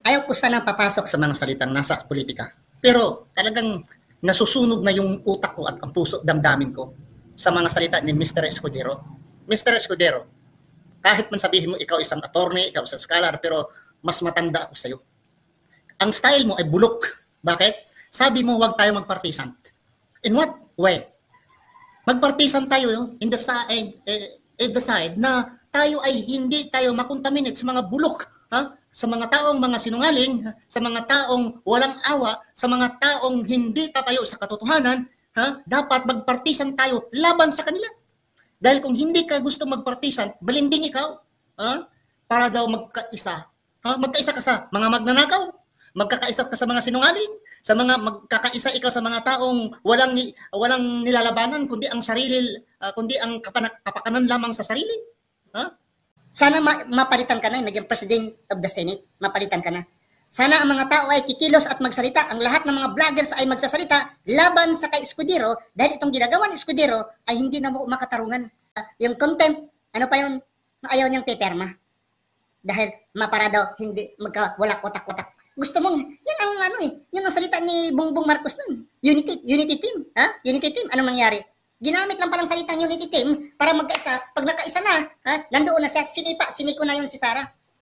ayaw ko sanang papasok sa mga salitang nasa politika. Pero talagang nasusunog na yung utak ko at ang puso at damdamin ko sa mga salita ni Mr. Escudero. Mr. Escudero, kahit man sabihin mo ikaw isang attorney, ikaw isang scholar, pero mas matanda ako sa'yo. Ang style mo ay bulok. Bakit? Sabi mo huwag tayo magpartisan. In what way? Magpartisan tayo in the side na tayo ay hindi tayo makontaminate sa mga bulok, ha? Sa mga taong mga sinungaling, sa mga taong walang awa, sa mga taong hindi tatayo sa katotohanan, ha? Dapat magpartisan tayo laban sa kanila. Dahil kung hindi ka gusto magpartisan, balimbing ikaw, ha? Para daw magkaisa. Ha? Magkaisa ka sa mga magnanakaw, magkakaisa ka sa mga sinungaling, sa mga magkakaisa ikaw sa mga taong walang nilalabanan kundi ang sarili, kundi ang kapakanan lamang sa sarili. Ha? Sana mapalitan ka na, naging President of the Senate, mapalitan ka na. Sana ang mga tao ay kikilos at magsalita, ang lahat ng mga vloggers ay magsasalita laban sa kay Escudero dahil itong ginagawa ni Escudero ay hindi na makatarungan. Yung contempt, ano pa yun, ayaw niyang peperma. Dahil mapara daw, hindi, wala kotak-kotak. Gusto mong, yan ang yun ang salita ni Bongbong Marcos nun. Unity team, ha? Unity team, anong nangyari? Ginamit lang parang salitang unity team para magkaisa. Pag nakaisa na, ha, nandoon na siya, siniko na yun si Sara.